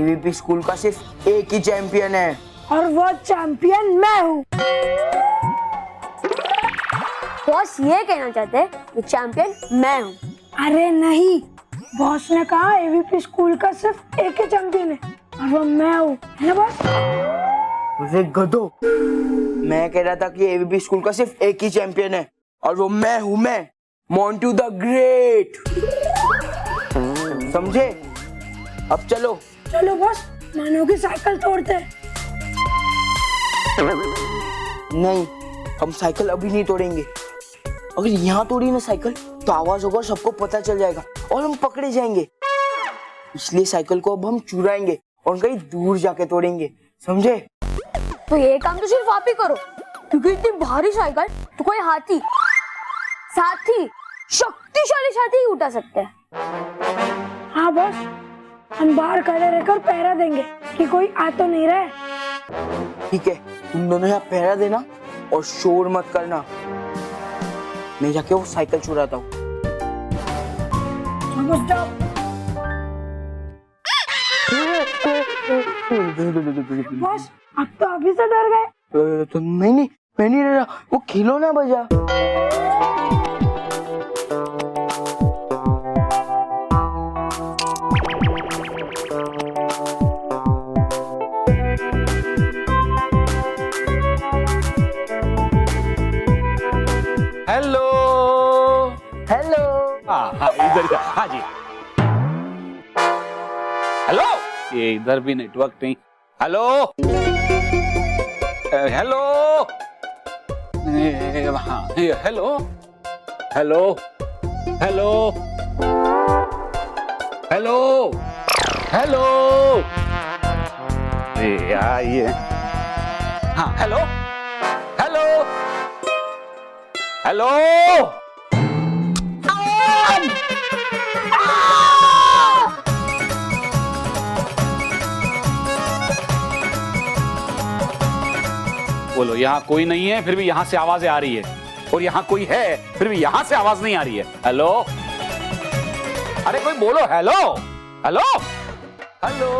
AVP school का सिर्फ एक ही चैंपियन है और वो चैंपियन मैं हूँ। बॉस ये कहना चाहते हैं कि चैंपियन मैं हूँ। अरे नहीं, बॉस ने कहा एवीपी स्कूल का सिर्फ एक ही चैंपियन है और वो मैं हूँ, है ना बॉस? अरे गधो, मैं कह रहा था कि एवीपी स्कूल का सिर्फ एक ही चैंपियन है और वो मैं हूँ, मैं मोंटू द ग्रेट। समझे? अब चलो चलो बॉस, मानो की साइकिल तोड़ते हैं। नहीं, हम साइकिल अभी नहीं तोड़ेंगे। अगर यहाँ तोड़ी ना साइकिल तो आवाज होगा, सबको पता चल जाएगा और हम पकड़े जाएंगे। इसलिए साइकिल को अब हम चुराएंगे और कहीं दूर जाके तोड़ेंगे, समझे? तो ये काम तो सिर्फ आप ही करो, क्योंकि इतनी भारी साइकिल तो कोई हाथी, साथी, शक्तिशाली साथी ही उठा सकते हैं। हाँ बॉस, हम बाहर खड़े रहकर पहरा देंगे कि कोई आ तो नहीं रहा है। ठीक है, तुम दोनों यहाँ पहरा देना और शोर मत करना। मैं जाके वो साइकिल चुराता हूँ। बॉस जाओ। बॉस, अब तो अभी से डर गए। तो नहीं, मैं नहीं डरा, वो खिलौना बजा। Hello hello. हाँ इधर, हाँ जी। हेलो, ये इधर भी नेटवर्क नहीं। हेलो हेलो, हाँ hello hello hello hello hello, ये हाँ हेलो हेलो हेलो। बोलो, यहाँ कोई नहीं है फिर भी यहाँ से आवाजें आ रही है, और यहाँ कोई है फिर भी यहाँ से आवाज नहीं आ रही है। हेलो, अरे कोई बोलो, हेलो हेलो हेलो।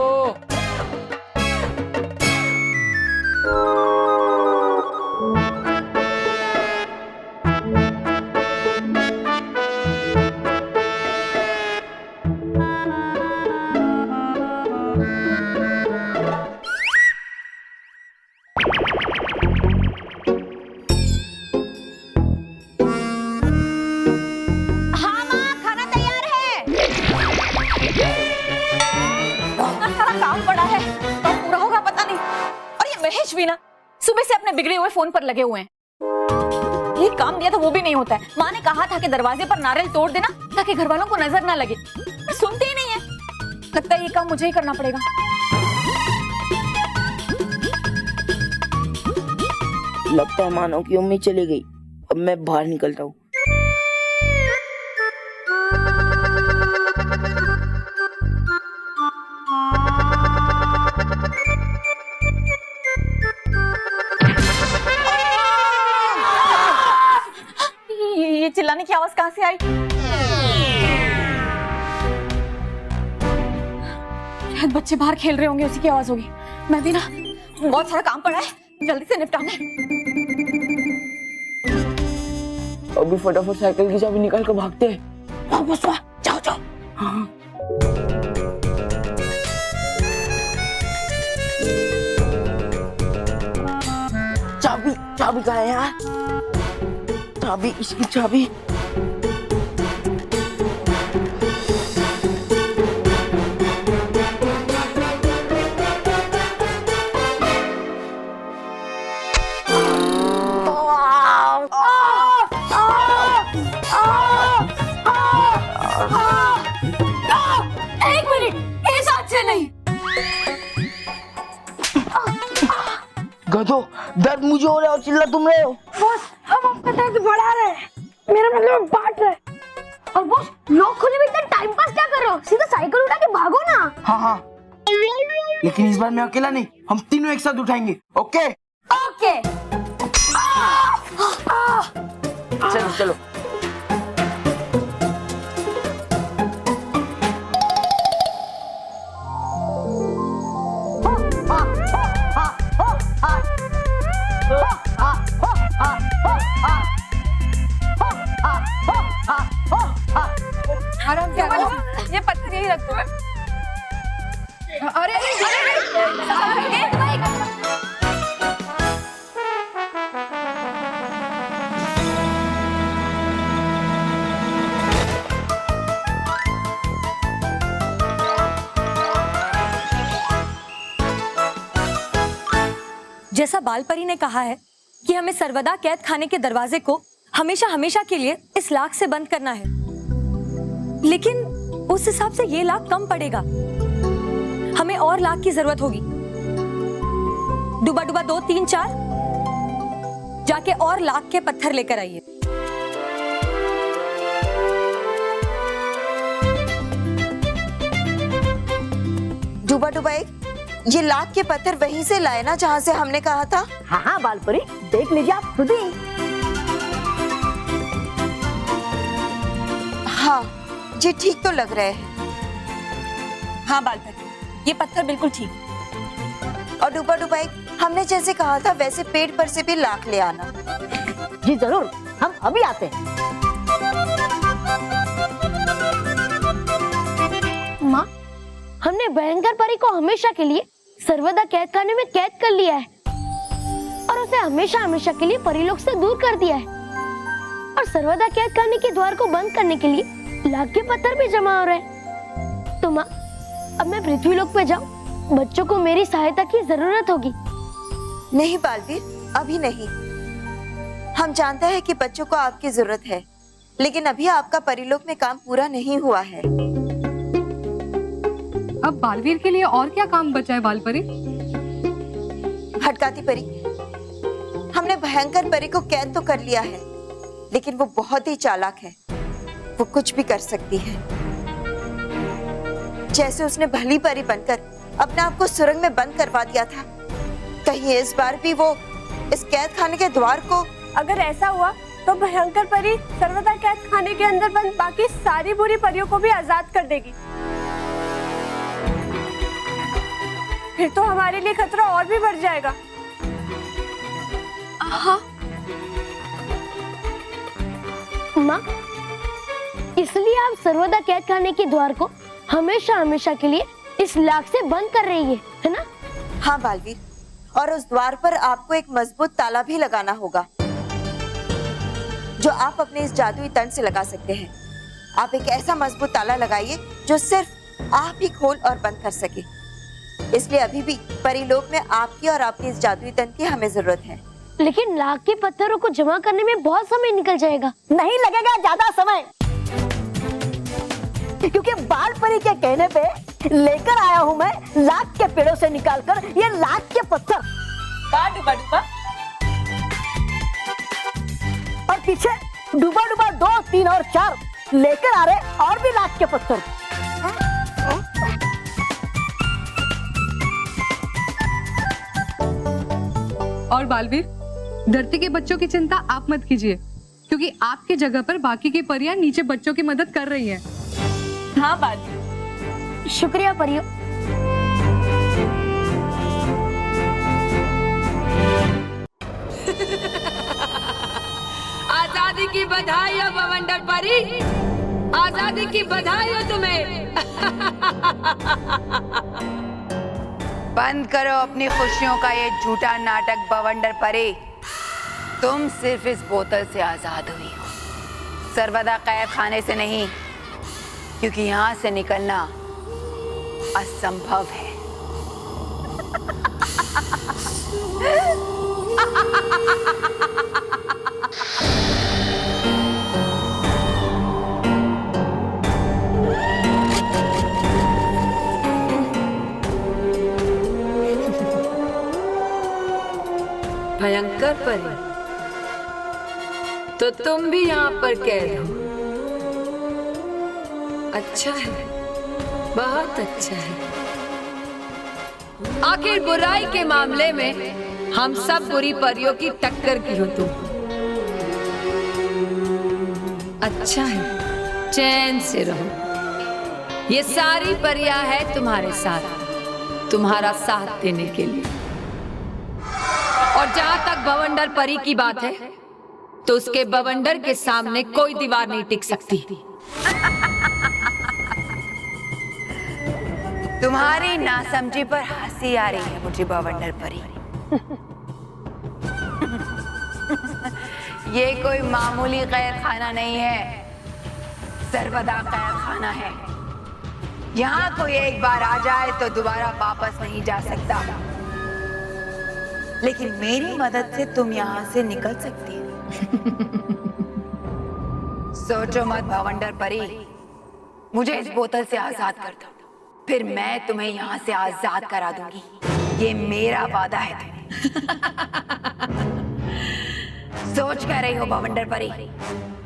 ना सुबह से अपने बिगड़े हुए फोन पर लगे हुए हैं। ये काम दिया तो वो भी नहीं होता है। माँ ने कहा था कि दरवाजे पर नारियल तोड़ देना ताकि घर वालों को नजर ना लगे, पर सुनते ही नहीं है। लगता है ये काम मुझे ही करना पड़ेगा। लगता है मानो की उम्मीद चली गई। अब मैं बाहर निकलता हूँ। ये चिल्लाने की आवाज कहाँ से आई? शायद बच्चे बाहर खेल रहे होंगे, उसी की आवाज होगी। मैं भी ना बहुत सारा काम पड़ा है, जल्दी से निपटाना है। अभी फटाफट साइकिल की चाबी निकाल कर भागते हैं। वापस जाओ जाओ। हाँ। चाबी कहाँ है यार? चाबी, इसकी चाबी। एक मिनट, इस हाथ से नहीं। गधो, दर्द मुझे हो रहा है और चिल्ला तुम रहे हो। बॉस, हम आपका दर्द बढ़ा रहे हैं, मेरा मतलब बांट रहे। और बॉस, लोग खुले में इतना टाइम पास क्या कर रहे हो? सीधा साइकिल उठा के भागो ना। हाँ हाँ, लेकिन इस बार मैं अकेला नहीं, हम तीनों एक साथ उठाएंगे। Okay okay. चलो चलो। अरे जैसा बालपरी ने कहा है कि हमें सर्वदा कैद खाने के दरवाजे को हमेशा हमेशा के लिए इस लाख से बंद करना है, लेकिन उस हिसाब से ये लाख कम पड़ेगा। हमें और लाख की जरूरत होगी। डुबा डुबा 2 3 4 जाके और लाख के पत्थर लेकर आइए। डुबा डुबा एक, ये लाख के पत्थर वहीं से लाए ना जहाँ से हमने कहा था? हाँ हाँ बालपरी, देख लीजिए आप खुद ही। हाँ, ये ठीक तो लग रहे हैं। हाँ बालपरी, ये पत्थर बिल्कुल ठीक। और डुबा डुबा एक, हमने जैसे कहा था वैसे पेड़ पर से भी लाख ले आना। जी जरूर, हम अभी आते हैं। माँ, हमने भयंकर परी को हमेशा के लिए सर्वदा कैद खाने में कैद कर लिया है और उसे हमेशा हमेशा के लिए परीलोक से दूर कर दिया है। और सर्वदा कैद खाने के द्वार को बंद करने के लिए लाख के पत्थर भी जमा हो रहे हैं। तो माँ, अब मैं पृथ्वीलोक पे जाऊँ? बच्चों को मेरी सहायता की जरूरत होगी। नहीं बालवीर, अभी नहीं। हम जानते हैं कि बच्चों को आपकी जरूरत है, लेकिन अभी आपका परिलोक में काम पूरा नहीं हुआ है। अब बालवीर के लिए और क्या काम बचा है बालपरी? हटकाती परी, हमने भयंकर परी को कैद तो कर लिया है, लेकिन वो बहुत ही चालाक है। वो कुछ भी कर सकती है। जैसे उसने भली परी बनकर अपने आप को सुरंग में बंद करवा दिया था, कहीं इस बार भी वो इस कैद खाने के द्वार को। अगर ऐसा हुआ तो भयंकर परी सर्वदा कैद खाने के अंदर बंद बाकी सारी बुरी परियों को भी आजाद कर देगी। फिर तो हमारे लिए खतरा और भी बढ़ जाएगा। हाँ माँ, इसलिए आप सर्वदा कैद खाने के द्वार को हमेशा हमेशा के लिए इस लाख से बंद कर रही है ना? हाँ बालवीर, और उस द्वार पर आपको एक मजबूत ताला भी लगाना होगा, जो आप अपने इस जादुई तंत्र से लगा सकते हैं। आप एक ऐसा मजबूत ताला लगाइए जो सिर्फ आप ही खोल और बंद कर सके। इसलिए अभी भी परिलोक में आपकी और आपके इस जादुई तंत्र की हमें जरूरत है। लेकिन लाख के पत्थरों को जमा करने में बहुत समय निकल जाएगा। नहीं लगेगा ज्यादा समय, क्योंकि बालपरी के कहने पे लेकर आया हूँ मैं लाख के पेड़ों से निकालकर ये लाख के पत्थर। डुबा डुबा, और पीछे डुबा डुबा 2 3 और 4 लेकर आ रहे और भी लाख के पत्थर। और बालवीर, धरती के बच्चों की चिंता आप मत कीजिए, क्योंकि आपकी जगह पर बाकी की परियां नीचे बच्चों की मदद कर रही हैं। हाँ बालवीर, शुक्रिया परियों। आजादी की बधाई हो बवंडर परी, आजादी की बधाई हो तुम्हें। बंद करो अपनी खुशियों का ये झूठा नाटक बवंडर परी। तुम सिर्फ इस बोतल से आजाद हुई हो, सर्वदा कैद खाने से नहीं, क्योंकि यहाँ से निकलना असंभव है। भयंकर परी, तो तुम भी यहाँ पर कैद हो। अच्छा है, बहुत अच्छा है। आखिर बुराई के मामले में हम सब बुरी परियों की टक्कर की हो तुम। अच्छा है, चैन से रहो। ये सारी परियां है तुम्हारे साथ, तुम्हारा साथ देने के लिए। और जहां तक बवंडर परी की बात है, तो उसके बवंडर के सामने कोई दीवार नहीं टिक सकती। तुम्हारी नासमझी पर हंसी आ रही है मुझे बवंडर परी। ये कोई मामूली कैद खाना नहीं है, सर्वदा कैद खाना है। यहाँ कोई एक बार आ जाए तो दोबारा वापस नहीं जा सकता, लेकिन मेरी मदद से तुम यहाँ से निकल सकती हो। सोचो मत बवंडर परी, मुझे इस बोतल से आजाद कर दो, फिर मैं तुम्हें यहाँ से आजाद करा दूंगी। ये मेरा वादा है तुम्हें। सोच क्या रही हो बवंडर परी?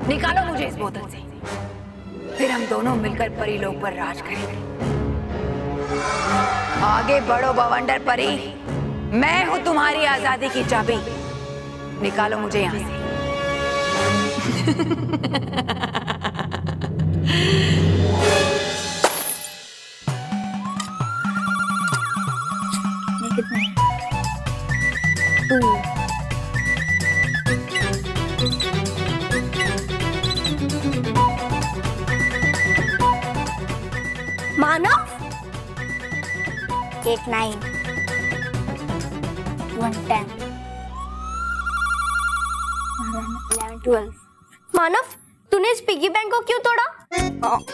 निकालो मुझे इस बोतल से, फिर हम दोनों मिलकर परी लोग पर राज करेंगे। आगे बढ़ो बवंडर परी, मैं हूं तुम्हारी आजादी की चाबी। निकालो मुझे यहाँ से। मानव 8, 9, 1, 10, 11, 12। मानव, तूने इस पिगी बैंक को क्यों तोड़ा?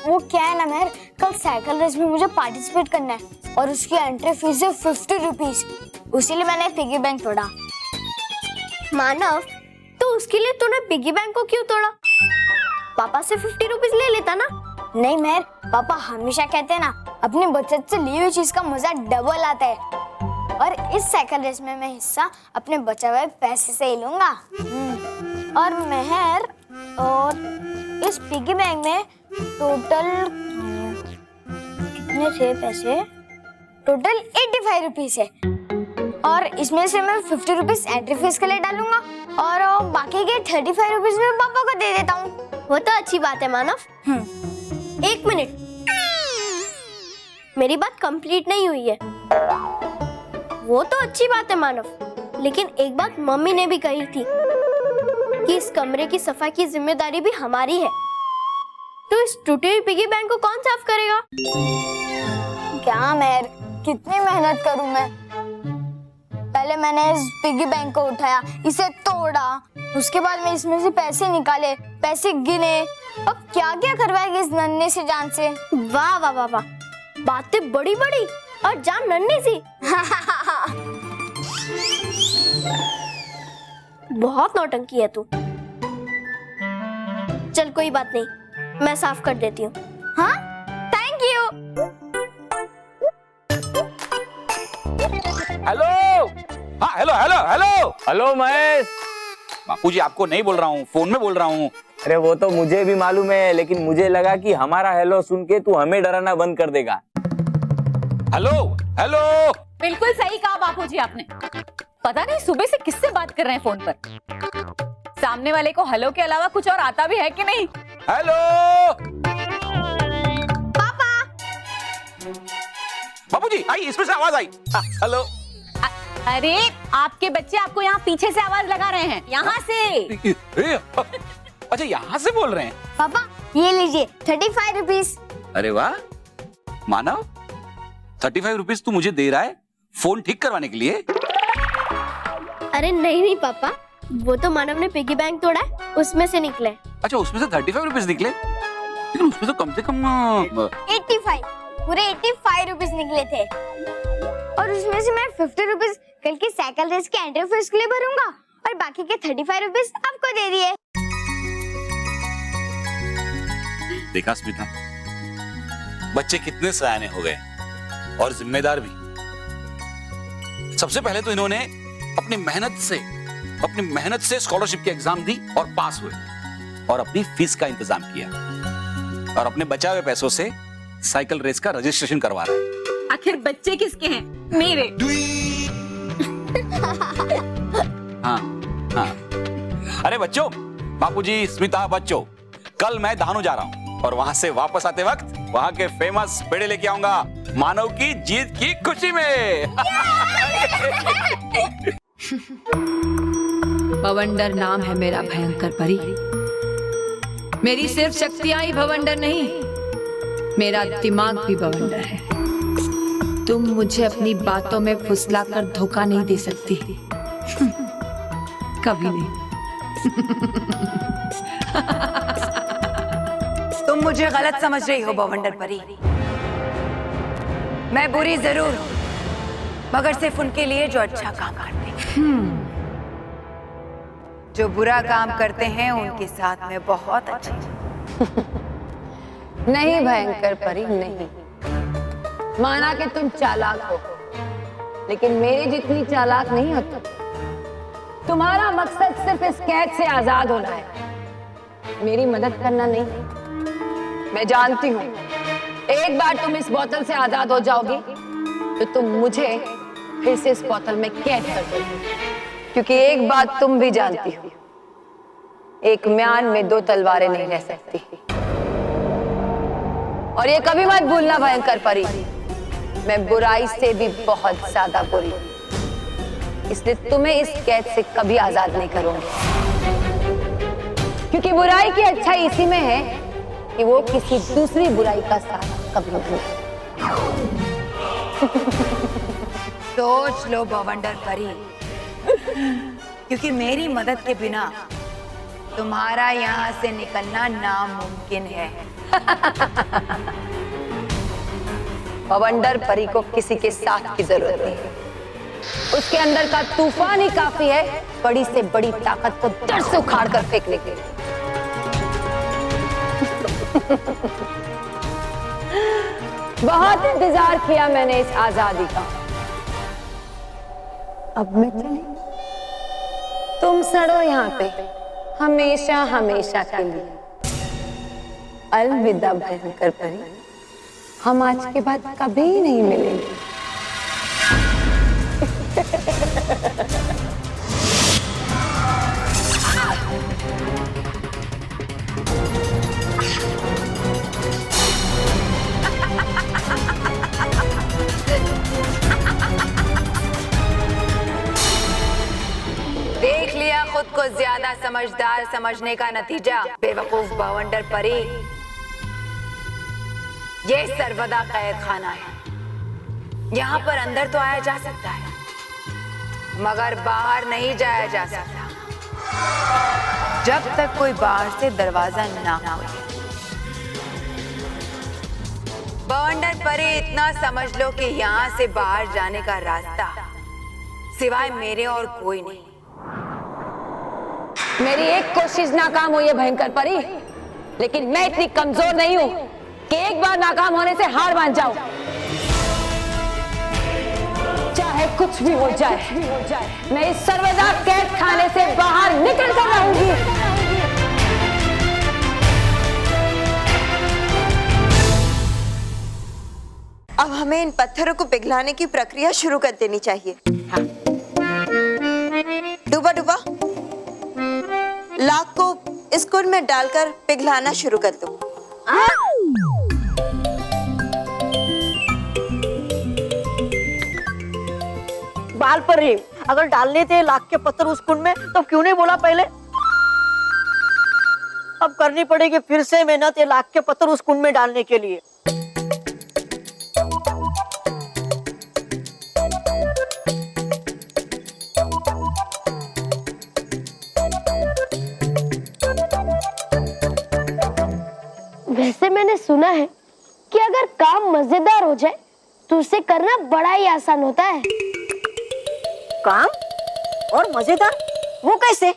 वो क्या है ना मेहर, कल साइकिल रेस में मुझे पार्टिसिपेट करना है और उसकी एंट्री फीस है 50 रुपीज, इसीलिए मैंने पिगी बैंक तोड़ा। मानव, तो उसके लिए तूने पिगी बैंक को क्यों तोड़ा? पापा से 50 रुपीज ले लेता ना। नहीं मेहर, पापा हमेशा कहते हैं ना, अपनी बचत से ली हुई चीज का मजा डबल आता है, और इस साइकिल रेस में मैं हिस्सा अपने बचे हुए पैसे से ही लूंगा। और मेहर, और इस पिगी बैंक में टोटल कितने थे पैसे? टोटल 85 रुपीज है, और इसमें से मैं 50 रुपीज एंट्री फीस के लिए डालूंगा और बाकी के 35 रुपीज में पापा को दे देता हूँ। वो तो अच्छी बात है मानव। एक मिनट, मेरी बात कंप्लीट नहीं हुई है। वो तो अच्छी बात है मानव, लेकिन एक बात मम्मी ने भी कही थी कि इस कमरे की सफाई की जिम्मेदारी भी हमारी है। तो इस टूटी हुई पिगी बैंक को कौन साफ करेगा? क्या मेहर, कितनी मेहनत करूं मैं। पहले मैंने इस पिगी बैंक को उठाया, इसे तोड़ा, उसके बाद मैं इसमें से पैसे निकाले, पैसे गिने, अब क्या क्या करवाएगी इस नन्हे से जान से। वाह वाह वाह वाह, बातें बड़ी बड़ी और जान नन्ही सी। बहुत नौटंकी है तू। चल कोई बात नहीं, मैं साफ कर देती हूँ। हाँ, थैंक यू। हेलो, हाँ hello hello hello hello Mahesh. बापूजी आपको नहीं बोल रहा हूँ, फोन में बोल रहा हूँ। अरे वो तो मुझे भी मालूम है, लेकिन मुझे लगा कि हमारा हेलो सुन के तू हमें डराना बंद कर देगा। Hello hello. बिल्कुल सही कहा बापूजी आपने। पता नहीं सुबह से किससे बात कर रहे हैं फोन पर। सामने वाले को हेलो के अलावा कुछ और आता भी है कि नहीं? हेलो पापा। बापूजी आई, इसमें से आवाज आई। हेलो। अरे आपके बच्चे आपको यहाँ पीछे से आवाज लगा रहे हैं, यहाँ से। अच्छा यहाँ से बोल रहे हैं? पापा ये लीजिए 35 रुपीज। अरे वाह मानव, 35 रुपीज तू मुझे दे रहा है फोन ठीक करवाने के लिए? अरे नहीं नहीं पापा, वो तो मानव ने पिगी बैंक तोड़ा है, उसमें से निकले। अच्छा उसमें से 35 रुपीज निकले, लेकिन उसमें तो कम से कम 85, पूरे 85 रुपीज निकले थे, और उसमें से मैं 50 रुपीज कल की साइकिल रेस के एंट्री फीस के लिए भरूंगा, और बाकी के 35 रुपीज आपको दे दिए। देखा स्मिता, बच्चे कितने सयाने हो गए और जिम्मेदार भी। सबसे पहले तो इन्होंने अपनी मेहनत से स्कॉलरशिप की एग्जाम दी और पास हुए, और अपनी फीस का इंतजाम किया, और अपने बचाए हुए पैसों से साइकिल रेस का रजिस्ट्रेशन करवा रहे हैं। आखिर बच्चे किसके हैं? मेरे। हाँ हाँ। अरे बच्चों, बापूजी, स्मिता, बच्चों, कल मैं दानू जा रहा हूँ और वहां से वापस आते वक्त वहां के फेमस पेड़े लेके आऊंगा मानव की जीत की खुशी में। भवंडर नाम है मेरा भयंकर परी। मेरी सिर्फ शक्तियां ही भवंडर नहीं, मेरा दिमाग भी भवंडर है। तुम मुझे अपनी बातों में फुसलाकर धोखा नहीं दे सकती। कभी नहीं। तुम मुझे गलत समझ रही हो बवंडर परी। मैं बुरी जरूर हूं, मगर सिर्फ उनके लिए जो अच्छा काम करते हैं। जो बुरा काम करते हैं उनके साथ में बहुत अच्छे। नहीं भयंकर परी, नहीं। माना कि तुम चालाक हो, लेकिन मेरी जितनी चालाक नहीं हो तुम। तुम्हारा मकसद सिर्फ इस कैद से आजाद होना है, मेरी मदद करना नहीं। मैं जानती हूँ एक बार तुम इस बोतल से आजाद हो जाओगी तो तुम मुझे फिर से इस बोतल में कैद कर दोगी, क्योंकि एक बात तुम भी जानती हो, एक म्यान में दो तलवारें नहीं रह सकती। और ये कभी मत भूलना भयंकर परी, मैं बुराई से भी बहुत ज्यादा बुरी, इसलिए तुम्हें इस कैद से कभी आजाद नहीं करूंगी। क्योंकि बुराई की अच्छाई इसी में है कि वो किसी दूसरी बुराई का साथ कभी नहीं। सोच लो बवंडर परी, क्योंकि मेरी मदद के बिना तुम्हारा यहाँ से निकलना नामुमकिन है। बवंडर परी को किसी के साथ की जरूरत नहीं है, उसके अंदर का तूफान ही काफी है बड़ी से बड़ी ताकत को दर से उखाड़ कर फेंकने के लिए। बहुत इंतजार किया मैंने इस आजादी का, अब मैं चली, तुम सड़ो यहाँ पे हमेशा हमेशा के लिए। अलविदा भयंकर परी, हम आज के बाद कभी नहीं मिलेंगे। देख लिया खुद को ज्यादा समझदार समझने का नतीजा बेवकूफ बवंडर परी। ये सर्वदा कैद खाना है, यहाँ पर अंदर तो आया जा सकता है मगर बाहर नहीं जाया जा सकता जब तक कोई बाहर से दरवाजा ना खोले। बवंडर परी इतना समझ लो कि यहाँ से बाहर जाने का रास्ता सिवाय मेरे और कोई नहीं। मेरी एक कोशिश नाकाम हुई है भयंकर परी, लेकिन मैं इतनी कमजोर नहीं हूं कि एक बार नाकाम होने से हार मान जाऊं। चाहे कुछ भी हो जाए, मैं इस सर्वदा कैद खाने से बाहर निकल कर रहूंगी। अब हमें इन पत्थरों को पिघलाने की प्रक्रिया शुरू कर देनी चाहिए। हाँ। डूबा डूबा, लाख को इस कुंड में डालकर पिघलाना शुरू कर दो। बाल पर ही अगर डालने थे लाख के पत्थर उस कुंड में तो क्यों नहीं बोला पहले? अब करनी पड़ेगी फिर से मेहनत ये लाख के पत्थर उस कुंड में डालने के लिए। वैसे मैंने सुना है कि अगर काम मजेदार हो जाए तो उसे करना बड़ा ही आसान होता है। काम और मजेदार, वो कैसे?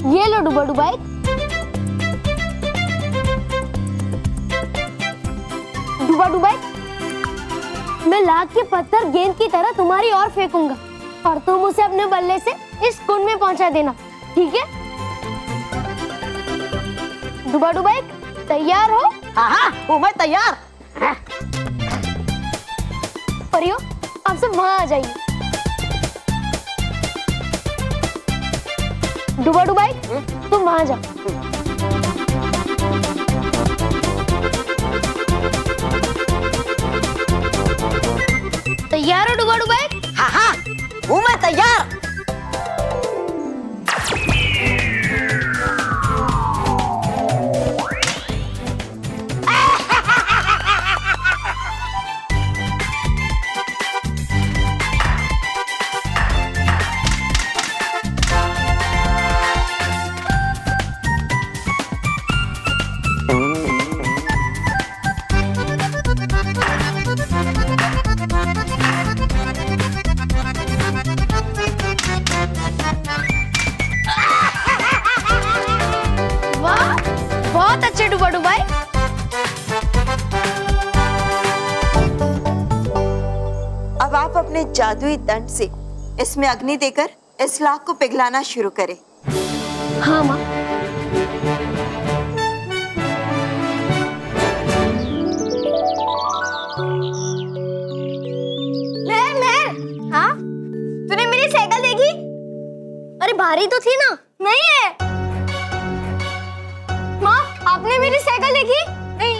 ये लो डुबा डुबा, डुबा डुबा, मैं लाख के पत्थर गेंद की तरह तुम्हारी ओर फेंकूंगा और तुम उसे अपने बल्ले से इस कुंड में पहुंचा देना, ठीक है? डुबा डुबा, तैयार हो? हाँ, वो मैं तैयार। परियो, आप सब वहां आ जाइए। डुबा डुबा, तुम वहां जाओ। तैयार हो डुबा डुबा? हाँ, वो मैं तैयार। बहुत अच्छे डुबाडू भाई। अब आप अपने जादुई दंड से इसमें अग्नि देकर इस लाख को पिघलाना शुरू करें। हाँ माँ। हाँ? तूने मेरी साइकिल देखी? अरे भारी तो थी ना? नहीं है। माँ, आपने मेरी साइकिल देखी? नहीं।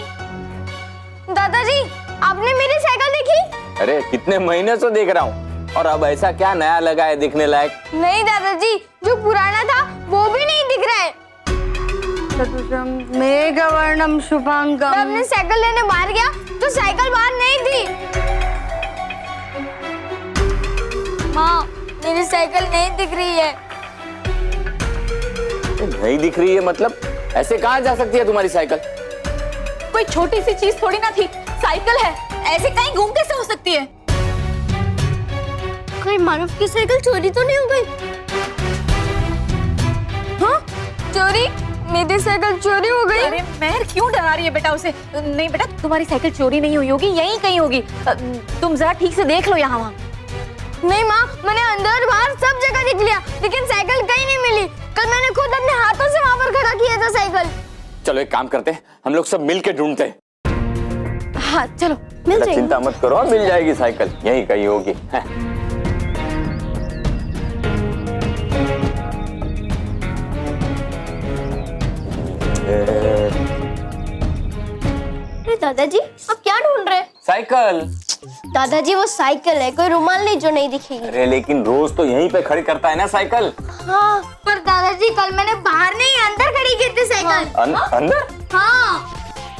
दादाजी, आपने मेरी साइकिल देखी? अरे कितने महीने से देख रहा हूँ, और अब ऐसा क्या नया लगा है दिखने लायक? नहीं दादाजी, जो पुराना था वो भी नहीं दिख रहा है। मेघवर्णम शुभांगम। मैं अपनी साइकिल लेने बाहर गया तो साइकिल बाहर नहीं थी। माँ, मेरी साइकिल नहीं दिख रही है। नहीं दिख रही है मतलब? ऐसे कहाँ जा सकती है तुम्हारी साइकिल? कोई छोटी सी चीज थोड़ी ना थी, साइकिल है, ऐसे कहीं गुम कैसे हो सकती है? कोई मानव की साइकिल चोरी तो नहीं हो गई? हाँ? चोरी? मेरी साइकिल चोरी हो गई? अरे मेहर क्यों डरा रही है बेटा उसे? नहीं बेटा, तुम्हारी साइकिल चोरी नहीं हुई होगी, यहीं कहीं होगी। तुम जरा ठीक से देख लो यहाँ वहाँ। नहीं माँ, मैंने अंदर बाहर सब जगह देख लिया, लेकिन साइकिल कहीं नहीं मिली। कल मैंने खुद अपने हाथों से वहाँ पर खड़ा किया था साइकिल। चलो एक काम करते हैं, हम लोग सब मिल के ढूंढते हैं। हाँ चलो, मिल जाएगी। चिंता मत करो, मिल जाएगी साइकिल, यहीं कहीं होगी। अरे दादाजी, आप क्या ढूंढ रहे हैं? साइकिल। दादाजी वो साइकिल है, कोई रुमाल नहीं जो नहीं दिखेगी। अरे लेकिन रोज तो यहीं पे खड़ी करता है ना साइकिल। हाँ, पर दादाजी कल मैंने बाहर नहीं अंदर खड़ी की थी साइकिल। अंदर? हाँ,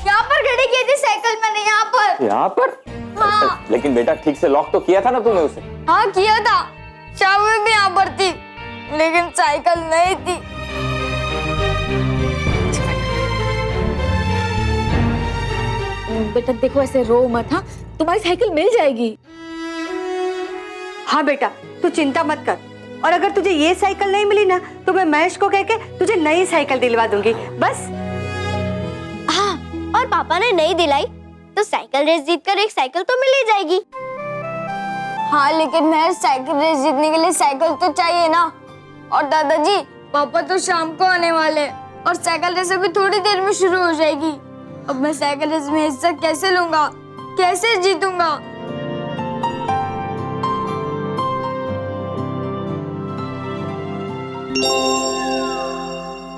यहाँ पर खड़ी की थी साइकिल मैंने, यहाँ पर। यहाँ पर? हाँ। लेकिन बेटा ठीक से लॉक तो किया था ना तूने उसे? हाँ किया था, चाबी भी यहाँ पर थी, लेकिन साइकिल नहीं थी। बेटा देखो, ऐसे रो मत। हाँ, तुम्हारी साइकिल मिल जाएगी। हाँ बेटा, तू चिंता मत कर, और अगर तुझे ये साइकिल नहीं मिली ना तो मैं महेश को कह के तुझे नई साइकिल दिलवा दूंगी, बस। हाँ, और पापा ने नहीं दिलाई तो साइकिल रेस जीतकर एक साइकिल तो मिल ही जाएगी। हाँ, लेकिन मैं साइकिल रेस जीतने के लिए साइकिल तो चाहिए ना। और दादाजी, पापा तो शाम को आने वाले और साइकिल रेस अभी थोड़ी देर में शुरू हो जाएगी। अब मैं साइकिल रेस में हिस्सा कैसे लूंगा, कैसे जीतूंगा?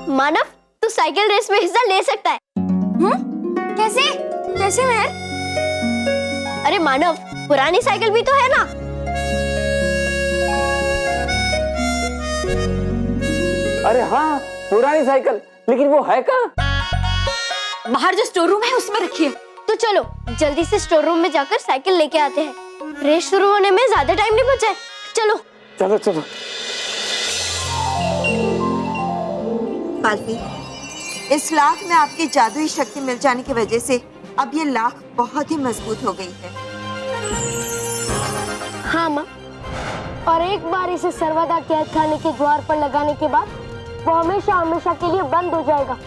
मानव, तू साइकिल रेस में हिस्सा ले सकता है। कैसे? कैसे मैं? अरे मानव, पुरानी साइकिल भी तो है ना। अरे हाँ, पुरानी साइकिल, लेकिन वो है कहाँ? बाहर जो स्टोर रूम है उसमें रखिए। तो चलो जल्दी से स्टोर रूम में जाकर साइकिल लेके आते हैं। रेस शुरू होने में ज्यादा टाइम नहीं बचा है। चलो चलो चलो। पालवी, इस लाख में आपकी जादुई शक्ति मिल जाने की वजह से अब ये लाख बहुत ही मजबूत हो गई है। हाँ माँ, और एक बार इसे सर्वदा कैद खाने के द्वार पर लगाने के बाद वो हमेशा हमेशा के लिए बंद हो जाएगा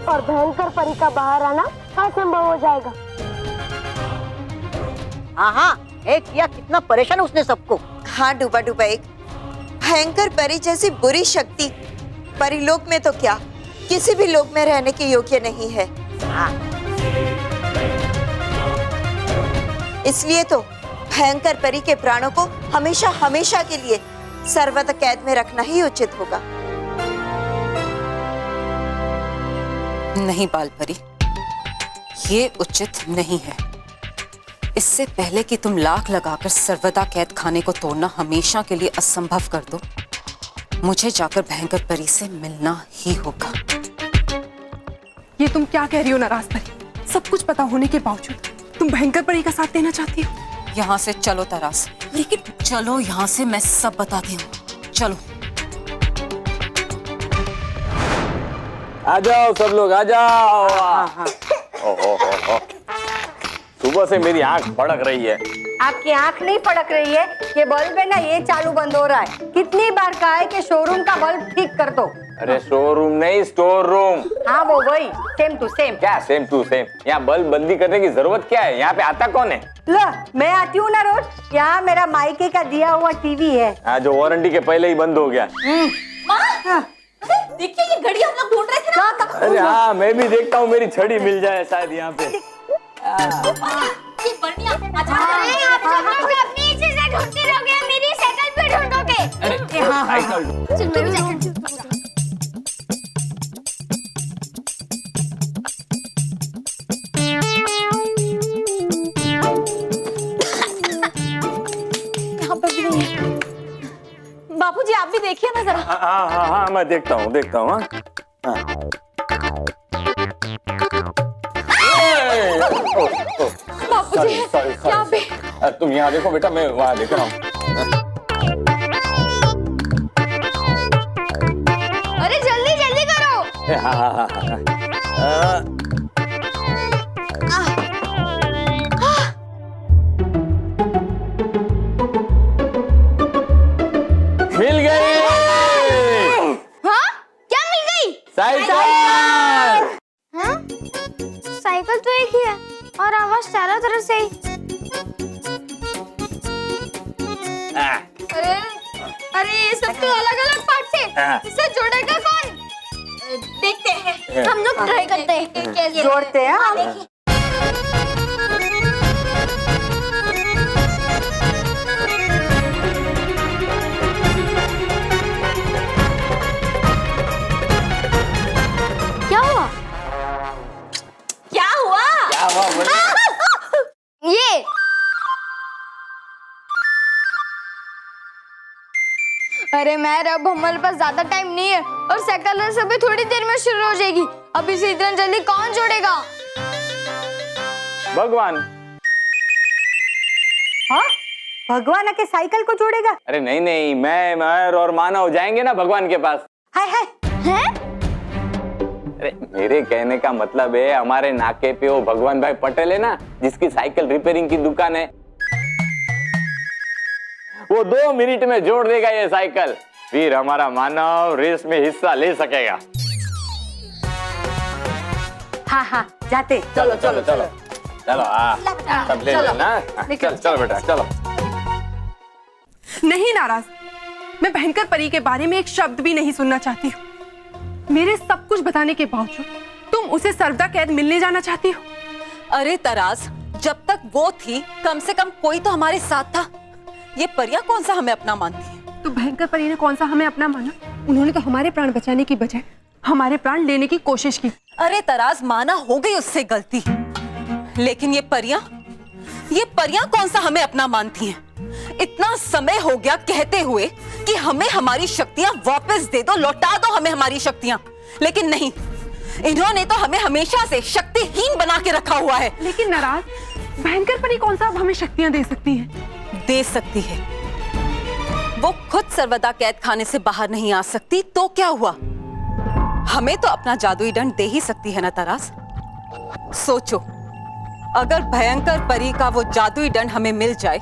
और भयंकर परी का बाहर आना असंभव हो जाएगा। हाँ, एक किया कितना परेशान उसने सबको। हाँ डूबा डूबा, एक भयंकर परी जैसी बुरी शक्ति परिलोक में तो क्या, किसी भी लोक में रहने के योग्य नहीं है। इसलिए तो भयंकर परी के प्राणों को हमेशा हमेशा के लिए सर्वदा कैद में रखना ही उचित होगा। नहीं बालपरी, ये उचित नहीं है। इससे पहले कि तुम लाख लगाकर सर्वदा कैद खाने को तोड़ना हमेशा के लिए असंभव कर दो, मुझे जाकर भयंकर परी से मिलना ही होगा। ये तुम क्या कह रही हो नाराज परी? सब कुछ पता होने के बावजूद तुम भयंकर परी का साथ देना चाहती हो? यहाँ से चलो तरास। लेकिन चलो यहाँ से, मैं सब बताती हूँ। चलो आ जाओ सब लोग, आ जाओ। ओहो, सुबह से मेरी आंख फड़क रही है। आपकी आंख नहीं फड़क रही है, ये बल्ब है ना, ये चालू बंद हो रहा है। कितनी बार कहा है कि शोरूम का बल्ब ठीक कर दो, अरे शोरूम नहीं, स्टोर रूम। हाँ वो वही, सेम टू सेम। क्या सेम टू सेम? यहाँ बल्ब बंदी करने की जरूरत क्या है? यहाँ पे आता कौन है? लो मैं आती हूँ ना रोज। यहाँ मेरा मायके का दिया हुआ टीवी है। हाँ, जो वारंटी के पहले ही बंद हो गया। देखिए ये घड़ी हम लोग ढूंढ रहे थे ना। अरे हाँ, मैं भी देखता हूँ मेरी छड़ी मिल जाए शायद यहाँ पे। ये बढ़िया। अरे आप तो अपनी चीजें ढूंढते रहोगे, मेरी साइकिल भी ढूंढोगे। अरे साइकिल। चल तुम जा। यहाँ पे भी नहीं है। बापूजी आप भी देखिए ना जरा। हाँ हाँ हाँ, मैं देखता हूँ हाँ। बापूजी यहाँ पे। तुम यहाँ देखो बेटा, मैं वहाँ देख रहा हूँ। अरे जल्दी जल्दी करो। हाँ हाँ हाँ। मिल गई। हाँ क्या मिल गई? साइकिल। हाँ साइकिल तो एक ही है और आवाज चारों तरफ से ही। अरे अरे ये सब तो अलग अलग पार्ट से, इसे जोड़ेगा कौन? देखते हैं। हम लोग ट्राई करते हैं कैसे जोड़ते हैं। क्या हुआ? क्या हुआ? क्या हुआ बोले? ये अरे मैं अब हमारे पास ज्यादा टाइम नहीं है और साइकिल रेस अभी थोड़ी देर में शुरू हो जाएगी। अब इसे इतना जल्दी कौन जोड़ेगा? भगवान। हाँ भगवान आके साइकिल को जोड़ेगा? अरे नहीं नहीं, मैं और मानव जाएंगे ना भगवान के पास। हाय हाय। हैं? अरे मेरे कहने का मतलब है, हमारे नाके पे वो भगवान भाई पटेल है ना, जिसकी साइकिल रिपेयरिंग की दुकान है, वो 2 मिनट में जोड़ देगा ये साइकिल। फिर हमारा मानव रेस में हिस्सा ले सकेगा। हाँ हाँ जाते। चलो चलो चलो चलो। सब ले लेना। चल चलो बेटा चलो। नहीं नाराज, मैं भयंकर परी के बारे में एक शब्द भी नहीं सुनना चाहती हूँ। मेरे सब कुछ बताने के बावजूद तुम उसे सर्वदा कैद मिलने जाना चाहती हो। अरे तराज, जब तक वो थी कम से कम कोई तो हमारे साथ था। ये परियां कौन सा हमें अपना मानती है? तो भयंकर परी ने कौन सा हमें अपना माना? उन्होंने तो हमारे प्राण बचाने की बजाय हमारे प्राण लेने की कोशिश की। अरे तराज, माना हो गई उससे गलती, लेकिन ये परियां कौन सा हमें अपना मानती हैं? इतना समय हो गया कहते हुए कि हमें हमारी शक्तियां वापस दे दो, लौटा दो हमें हमारी शक्तियां, लेकिन नहीं, इन्होंने तो हमें हमेशा से शक्तिहीन बना के रखा हुआ है। लेकिन नाराज, भयंकर परी कौन सा अब हमें शक्तियां दे सकती है? दे सकती है। वो खुद सर्वदा कैद खाने से बाहर नहीं आ सकती तो क्या हुआ? हमें तो अपना जादुई दंड दे ही सकती है ना तरास। सोचो, अगर भयंकर परी का वो जादुई दंड हमें मिल जाए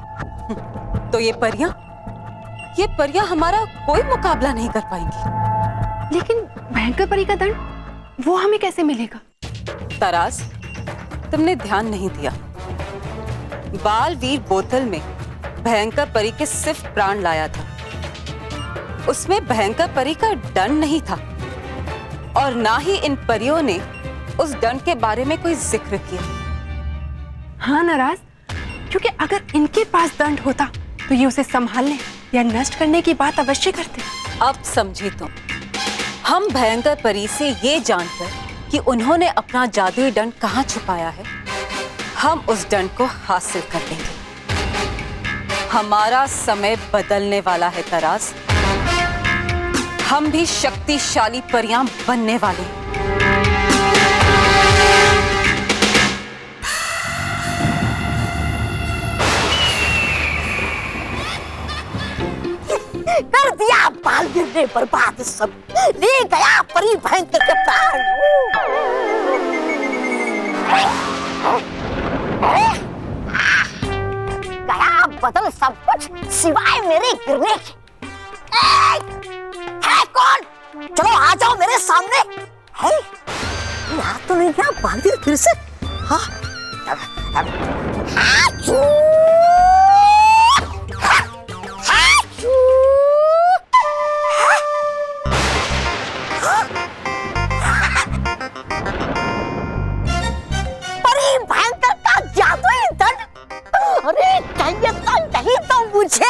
तो ये परियां हमारा कोई मुकाबला नहीं कर पाएंगी। लेकिन भयंकर परी का दंड वो हमें कैसे मिलेगा? तरास, तुमने ध्यान नहीं दिया। बालवीर बोतल में भयंकर परी के सिर्फ प्राण लाया था। उसमें भयंकर परी का दंड नहीं था और ना ही इन परियों ने उस दंड के बारे में कोई जिक्र किया। हाँ नाराज, क्योंकि अगर इनके पास दंड होता तो ये उसे संभालने या नष्ट करने की बात अवश्य करते। अब समझी तुम। हम भयंकर परी से ये जानकर कि उन्होंने अपना जादुई दंड कहाँ छुपाया है, हम उस दंड को हासिल कर लेंगे। हमारा समय बदलने वाला है तराज। हम भी शक्तिशाली परियां बनने वाले हैं। कर दिया बालवीर ने बर्बाद सब, ले गया परी भयंकर के प्राण। गया बदल सब कुछ सिवाय मेरे गिरने के। है कौन? चलो आ जाओ है यहाँ तो नहीं क्या भाग दी फिर से। हाँ भयंकर का जादुई दंड, अरे चाहिए तो नहीं तो मुझे।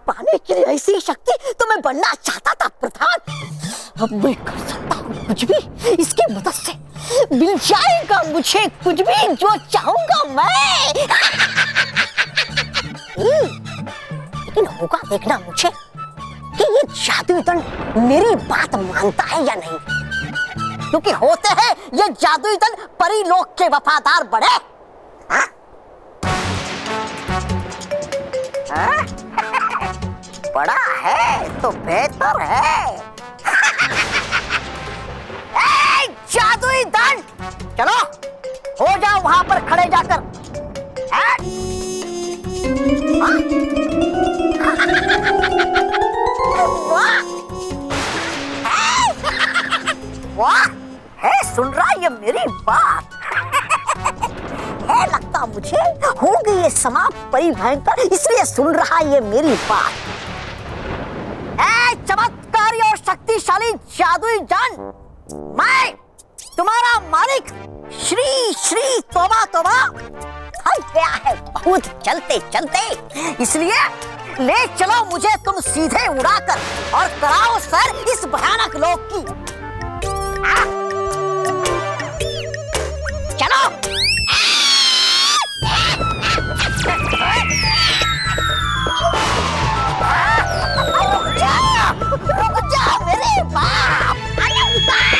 पाने के लिए ऐसी शक्ति तो मैं बनना चाहता था प्रधान। अब मैं कर सकता हूँ कुछ भी, इसकी मदद से मिल जाएगा मुझे कुछ भी जो चाहूंगा मैं। लेकिन होगा देखना मुझे कि ये जादुई दंड मेरी बात मानता है या नहीं, क्योंकि होते हैं ये जादुई दंड परी लोक के वफादार बड़े। हाँ? हाँ? बड़ा है तो बेहतर है। ए, जादुई दंड, चलो हो जाओ वहां पर खड़े जाकर। वाह है, सुन रहा ये मेरी बात है, लगता मुझे होगी ये समाप्त परी भयंकर, इसलिए सुन रहा ये मेरी बात। ऐ चमत्कारी और शक्तिशाली जादुई दंड, मैं तुम्हारा मालिक श्री श्री तोबा तोबा थक गया है बहुत चलते चलते, इसलिए ले चलो मुझे तुम सीधे उड़ाकर और कराओ सर इस भयानक लोक की। चलो रुक जा मेरे बाप, अरे उतार,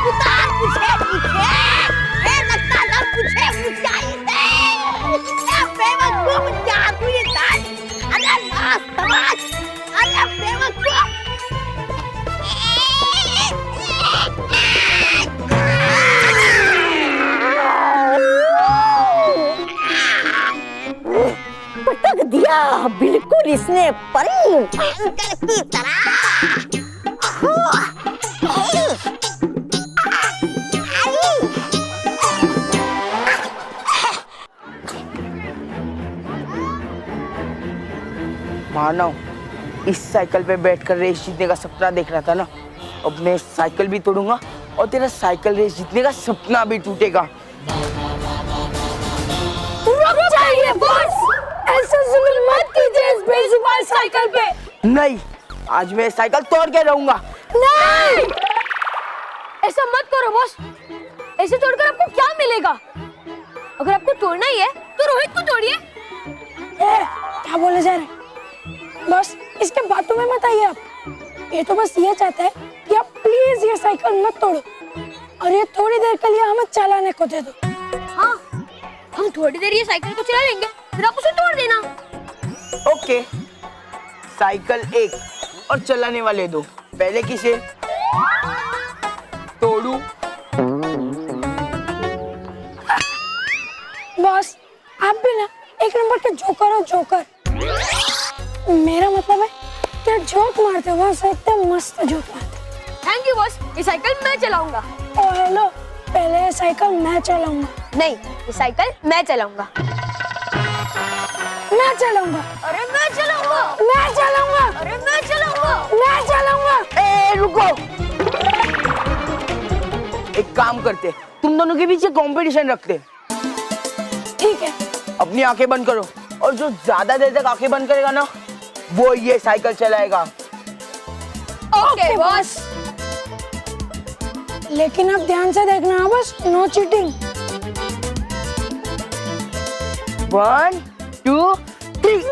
उतार मुझे नीचे, लगता था मुझे ऊंचाई से, बेवकूफ जादुई दंड, अरे नाश तमाश, अरे बेवकूफ। पटक दिया बिल्कुल इसने परी भयंकर की तरह। मानव, इस साइकिल पे बैठकर रेस जीतने का सपना देख रहा था ना, अब मैं साइकिल भी तोड़ूंगा और तेरा साइकिल रेस जीतने का सपना भी टूटेगा। रुक जाइए बॉस, ऐसा जुल्म मत कीजिए इस बेजुबान साइकिल पे। नहीं, आज मैं साइकिल तोड़ के रहूंगा। नहीं, ऐसा मत करो बॉस, ऐसे तोड़कर आपको क्या मिलेगा? अगर आपको तोड़ना ही है तो रोहित को तोड़िए। क्या बोले जा रहे बॉस, इसके बातों में मत आइए आप। ये तो बस ये चाहता है कि आप प्लीज ये साइकिल मत तोड़ो और ये थोड़ी देर के लिए हमें चलाने को दे दो। हाँ, हम थोड़ी देर ये साइकिल को चला लेंगे, फिर आप उसे तोड़ देना। ओके, साइकिल एक और चलाने वाले दो, पहले किसे तोड़ू? बॉस, आप भी ना एक नंबर के जोकर हो, जोकर। मेरा मतलब है कि जोक मारते हो एकदम मस्त जोक मारते। थैंक यू बॉस, ये साइकिल मैं चलाऊंगा। ओ हेलो, पहले ये साइकिल मैं चलाऊंगा। नहीं, ये साइकिल मैं चलाऊंगा। मैं चलाऊंगा। अरे मैं चलाऊंगा। मैं चलाऊंगा। अरे मैं चलाऊंगा। मैं चलाऊंगा। ए रुको, एक काम करते, तुम दोनों के बीच कंपटीशन रखते। ठीक है, अपनी आंखें बंद करो और जो ज्यादा देर तक आंखें बंद करेगा ना, वो ये साइकिल चलाएगा। Okay boss. लेकिन अब ध्यान से देखना बस, नो चीटिंग। 1 2 3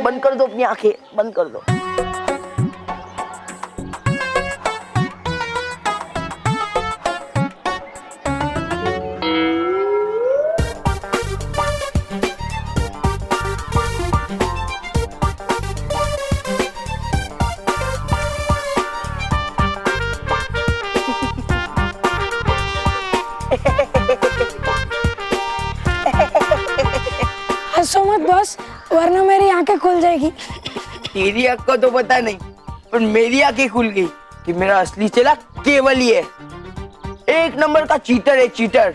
बंद कर दो अपनी आंखें, बंद कर दो। हंसो मत बॉस, वरना मेरी आंखें खुल जाएगी। तेरी आँख को तो पता नहीं, पर मेरी आंखें खुल गई कि मेरा असली चेला केवल ही है। एक नंबर का चीटर है, चीटर।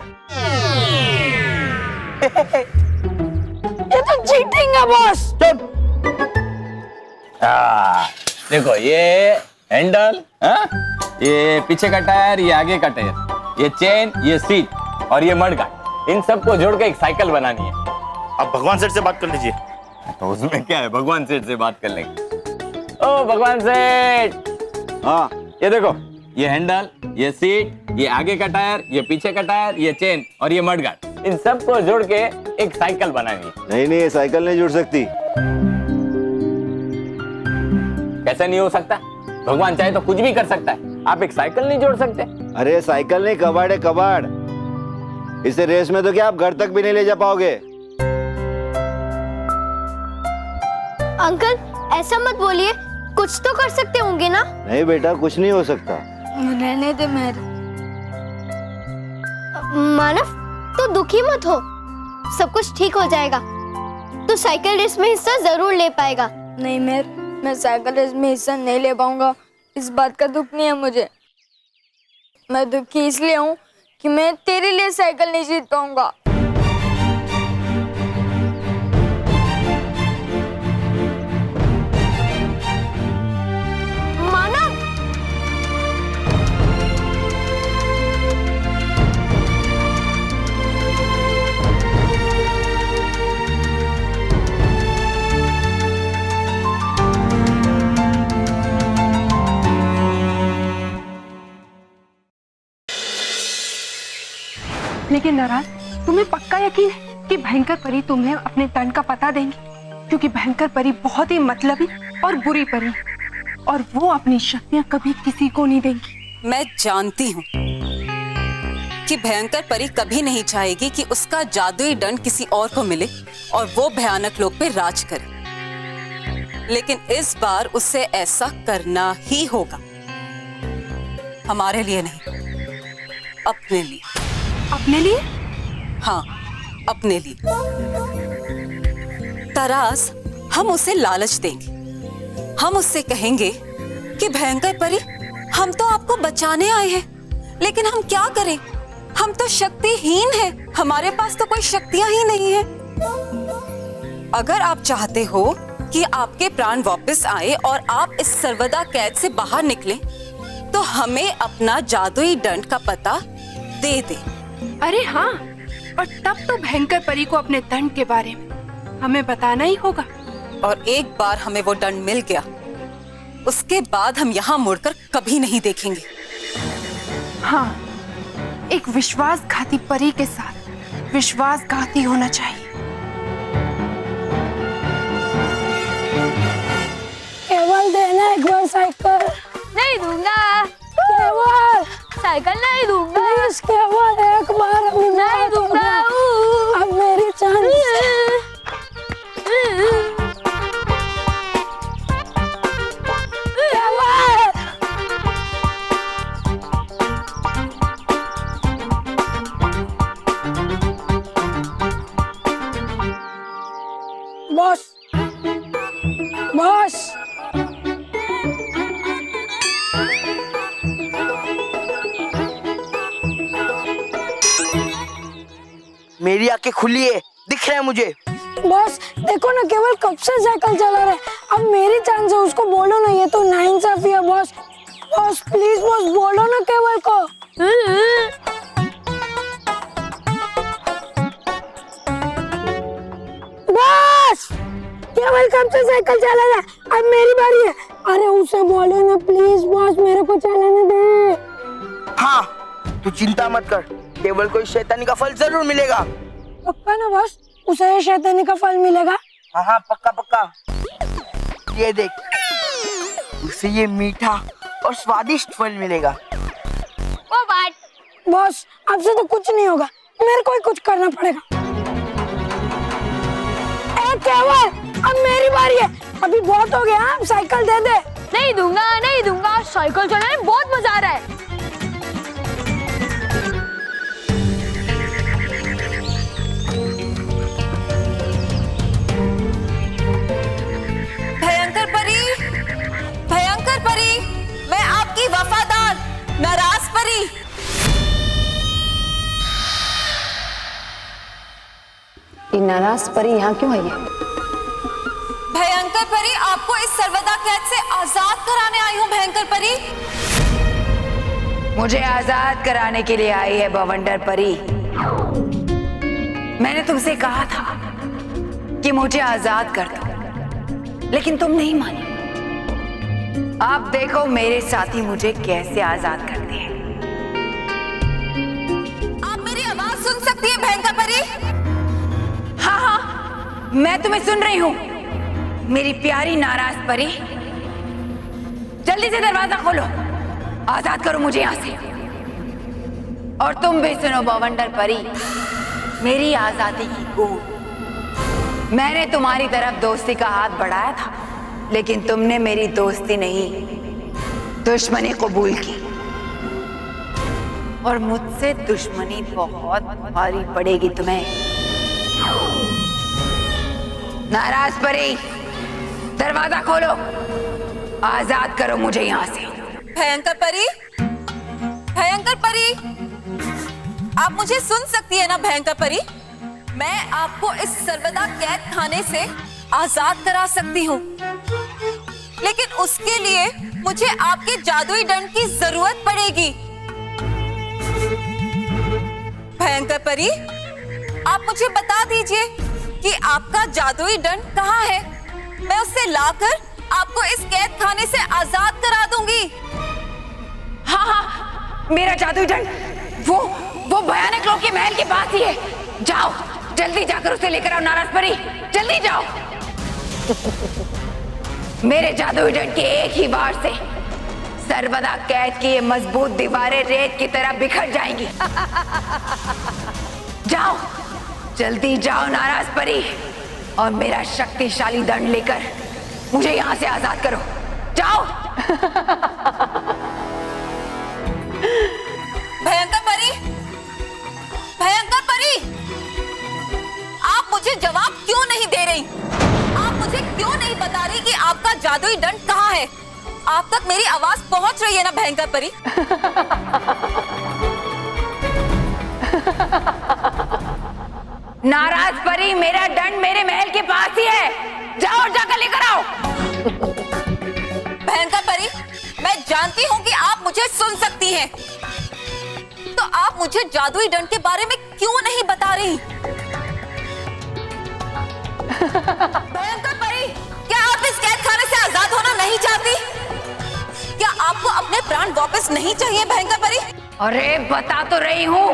ये तो चीटिंग है बॉस। चुप। देखो ये हैंडल, ये पीछे का टायर, ये आगे का टायर, ये चेन, ये सीट और ये मडगार्ड, इन सबको जोड़ के एक साइकिल बनानी है। आप भगवान सेठ से बात कर लीजिए। तो उसमें क्या है, भगवान सेठ से बात कर लेंगे। ओ भगवान सेठ, हाँ ये देखो, ये हैंडल, ये सीट, ये आगे का टायर, ये पीछे का टायर, ये चेन और ये मडगार्ड, इन सबको जोड़ के एक साइकिल बनानी है। नहीं, ये साइकिल नहीं जुड़ सकती। कैसे नहीं हो सकता? भगवान चाहे तो कुछ भी कर सकता है, आप एक साइकिल नहीं जोड़ सकते? अरे साइकिल नहीं, कबाड़ है, कबाड़। इसे रेस में तो क्या आप घर तक भी नहीं ले जा पाओगे। अंकल ऐसा मत बोलिए, कुछ तो कर सकते होंगे ना? नहीं बेटा, कुछ नहीं हो सकता। रहने दे मेरे। मानव तो दुखी मत हो, सब कुछ ठीक हो जाएगा। तो साइकिल रेस में हिस्सा जरूर ले पाएगा। नहीं मैं साइकिल रेस में हिस्सा नहीं ले पाऊंगा, इस बात का दुख नहीं है मुझे। मैं दुखी इसलिए हूँ कि मैं तेरे लिए साइकिल नहीं जीत पाऊंगा। मानव, लेकिन नाराज, तुम्हें पक्का यकीन है कि भयंकर परी तुम्हें अपने दंड का पता देंगी? क्योंकि भयंकर परी बहुत ही मतलबी और बुरी परी है, और वो अपनी शक्तियां कभी किसी को नहीं देंगी। मैं जानती हूँ कि भयंकर परी कभी नहीं चाहेगी कि उसका जादुई दंड किसी और को मिले और वो भयानक लोक पे राज करे। लेकिन इस बार उसे ऐसा करना ही होगा, हमारे लिए नहीं, अपने लिए। अपने लिए? हाँ, अपने लिए। तरास, हम उसे लालच देंगे। हम उससे कहेंगे कि भयंकर परी, हम तो आपको बचाने आए हैं, लेकिन हम क्या करें? हम तो शक्तिहीन हैं, हमारे पास तो कोई शक्तियां ही नहीं है। अगर आप चाहते हो कि आपके प्राण वापस आए और आप इस सर्वदा कैद से बाहर निकलें, तो हमें अपना जादुई दंड का पता दे दे। अरे हाँ, और तब तो भयंकर परी को अपने दंड के बारे में हमें बताना ही होगा। और एक बार हमें वो दंड मिल गया, उसके बाद हम यहाँ मुड़कर कभी नहीं देखेंगे। हाँ, एक विश्वासघाती परी के साथ विश्वासघाती होना चाहिए। केवल देना एक बार साइकिल। नहीं दूंगा। केवल साइकिल नहीं दूंगा। प्लीज केवल एक बार अभी नहीं दूंगा। अब मेरी चांस। बॉस, बॉस, मेरी आंखें खुली है, दिख रहा है मुझे। बॉस देखो ना, केवल कब से साइकिल चला रहा है। अब मेरी चांस है, उसको बोलो ना, ये तो नाइंसाफी है बॉस। बॉस प्लीज बॉस, बोलो ना केवल को। बॉस केवल कब से साइकिल चला रहा है, अब मेरी बारी है। अरे उसे बोलो ना प्लीज बॉस, मेरे को चलाने दे। हाँ, तू चिंता मत कर, केवल को इस शैतानी का फल जरूर मिलेगा। पक्का ना बॉस, उसे ये शैतानी का फल मिलेगा? हाँ हाँ, पक्का पक्का। ये देख, उसे ये मीठा और स्वादिष्ट फल मिलेगा। वो बात बॉस, आपसे तो कुछ नहीं होगा, मेरे को ही कुछ करना पड़ेगा। ए केवल, अब मेरी बारी है, अभी बहुत हो गया, अब साइकिल दे दे। नहीं दूंगा, नहीं दूंगा, साइकिल चलाने में बहुत मजा आ रहा है। नाराज परी यहाँ क्यों आई है? भयंकर परी, आपको इस सर्वदा कैद से आजाद कराने आई हूँ भयंकर परी। मुझे आजाद कराने के लिए आई है बवंडर परी। मैंने तुमसे कहा था कि मुझे आजाद कर दो, लेकिन तुम नहीं मानी। आप देखो मेरे साथी मुझे कैसे आजाद करते हैं। आप मेरी आवाज सुन सकती हैं भयंकर परी? हाँ हाँ, मैं तुम्हें सुन रही हूँ मेरी प्यारी नाराज परी। जल्दी से दरवाजा खोलो, आजाद करो मुझे यहाँ से। और तुम भी सुनो बवंडर परी, मेरी आजादी की गूंज। मैंने तुम्हारी तरफ दोस्ती का हाथ बढ़ाया था, लेकिन तुमने मेरी दोस्ती नहीं, दुश्मनी कबूल की। और मुझसे दुश्मनी बहुत भारी पड़ेगी तुम्हें। नाराज परी, दरवाजा खोलो, आजाद करो मुझे यहाँ से। भयंकर परी, भयंकर परी, आप मुझे सुन सकती है ना भयंकर परी? मैं आपको इस सर्वदा कैद खाने से आजाद करा सकती हूँ, लेकिन उसके लिए मुझे आपके जादुई दंड की जरूरत पड़ेगी। भयंकर परी, आप मुझे बता दीजिए कि आपका जादुई दंड कहाँ है। मैं उससे लाकर आपको इस कैद खाने से आजाद करा दूंगी। हाँ हाँ, मेरा जादुई दंड वो भयानक लोग के महल के पास ही है। जाओ, जल्दी जाकर उसे लेकर आओ नाराज परी, जल्दी जाओ। मेरे जादुई दंड के एक ही बार से सर्वदा कैद की ये मजबूत दीवारें रेत की तरह बिखर जाएंगी। जाओ, जल्दी जाओ नाराज परी, और मेरा शक्तिशाली दंड लेकर मुझे यहाँ से आजाद करो। जाओ। भयंकर परी, भयंकर परी, आप मुझे जवाब क्यों नहीं दे रही? आप मुझे क्यों नहीं बता रही कि आपका जादुई दंड कहाँ है? आप तक मेरी आवाज पहुंच रही है ना भयंकर परी? नाराज परी, मेरा दंड मेरे महल के पास ही है। जाओ और जाकर लेकर आओ। भयंकर परी, मैं जानती हूँ कि आप मुझे सुन सकती हैं, तो आप मुझे जादुई दंड के बारे में क्यों नहीं बता रही? भयंकर परी, क्या आप इस कैद खाने से आजाद होना नहीं चाहती? क्या आपको अपने प्राण वापस नहीं चाहिए भयंकर परी? अरे बता तो रही हूँ,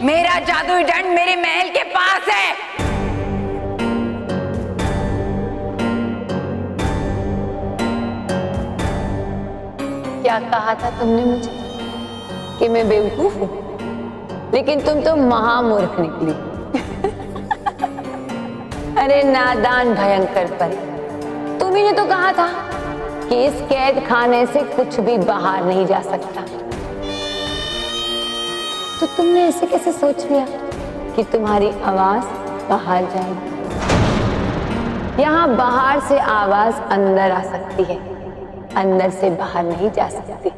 मेरा जादुई दंड मेरे महल के पास है। क्या कहा था तुमने मुझे कि मैं बेवकूफ हूँ? लेकिन तुम तो महामूर्ख निकली। अरे नादान भयंकर परी, तुम्ही ने तो कहा था कि इस कैद खाने से कुछ भी बाहर नहीं जा सकता। तो तुमने ऐसे कैसे सोच लिया कि तुम्हारी आवाज बाहर जाएगी? यहाँ बाहर से आवाज अंदर आ सकती है, अंदर से बाहर नहीं जा सकती।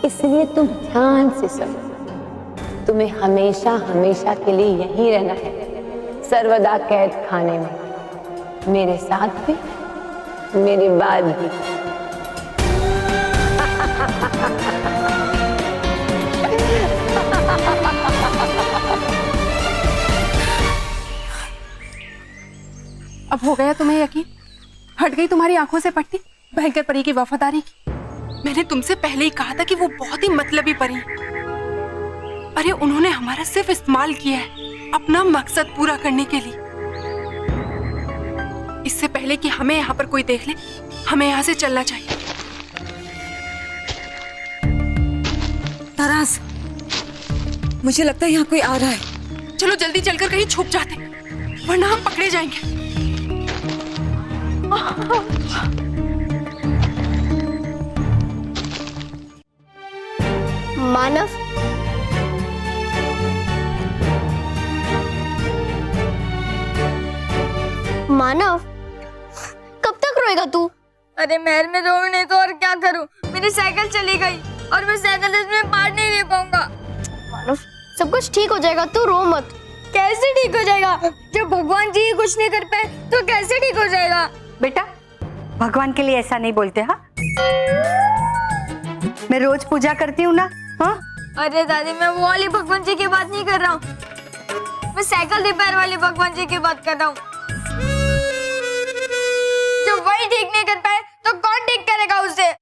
इसलिए तुम ध्यान से सुनो। तुम्हें हमेशा हमेशा के लिए यहीं रहना है, सर्वदा कैद खाने में, मेरे साथ भी, मेरे बाद भी। अब हो गया तुम्हें यकीन? हट गई तुम्हारी आंखों से पट्टी भयंकर परी की वफादारी की? मैंने तुमसे पहले ही कहा था कि वो बहुत ही मतलबी परी है। अरे उन्होंने हमारा सिर्फ इस्तेमाल किया है अपना मकसद पूरा करने के लिए। इससे पहले कि हमें यहाँ पर कोई देख ले, हमें यहाँ से चलना चाहिए। नाराज, मुझे लगता है यहाँ कोई आ रहा है। चलो जल्दी चलकर कहीं छुप जाते, वरना हम पकड़े जाएंगे। मानव, मानव, कब तक रोएगा तू? अरे महल में रोऊं नहीं तो और क्या करूं? मेरी साइकिल चली गई और मैं साइकिल इसमें पार नहीं ले पाऊंगा। मानव, सब कुछ ठीक हो जाएगा, तू रो मत। कैसे ठीक हो जाएगा? जब भगवान जी ही कुछ नहीं कर पाए तो कैसे ठीक हो जाएगा? बेटा भगवान के लिए ऐसा नहीं बोलते। हाँ मैं रोज पूजा करती हूँ ना। हाँ अरे दादी मैं वो वाली भगवान जी की बात नहीं कर रहा हूँ, मैं साइकिल रिपेयर वाली भगवान जी की बात कर रहा हूँ। जब वही ठीक नहीं कर पाए तो कौन ठीक करेगा उसे?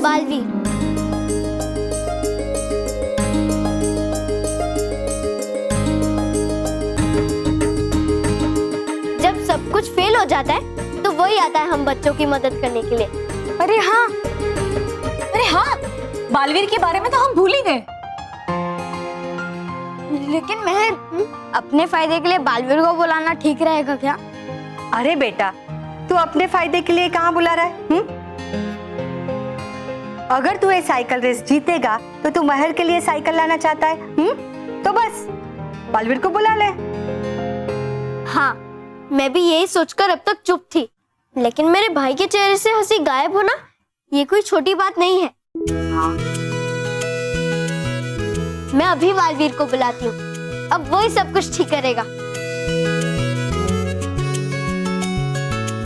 बालवीर, जब सब कुछ फेल हो जाता है तो वही आता है हम बच्चों की मदद करने के लिए। अरे हाँ, बालवीर के बारे में तो हम भूल ही गए। लेकिन मैं अपने फायदे के लिए बालवीर को बुलाना ठीक रहेगा क्या? अरे बेटा तू अपने फायदे के लिए कहाँ बुला रहा है? अगर तू ये साइकिल रेस जीतेगा तो तू महर के लिए साइकिल लाना चाहता है। तो बस बालवीर को बुला ले। हाँ, मैं भी यही सोचकर अब तक चुप थी, लेकिन मेरे भाई के चेहरे से हंसी गायब होना ये कोई छोटी बात नहीं है। मैं अभी बालवीर को बुलाती हूँ, अब वही सब कुछ ठीक करेगा।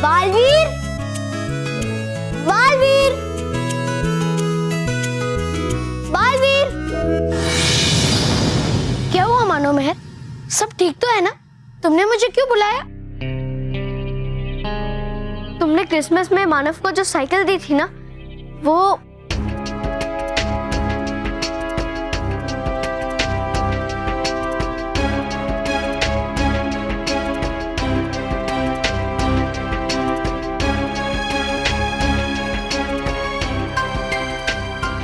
बालवीर, बालवीर, बालवीर, क्या हुआ मानो महर? सब ठीक तो है ना? तुमने मुझे क्यों बुलाया? तुमने क्रिसमस में मानव को जो साइकिल दी थी ना, वो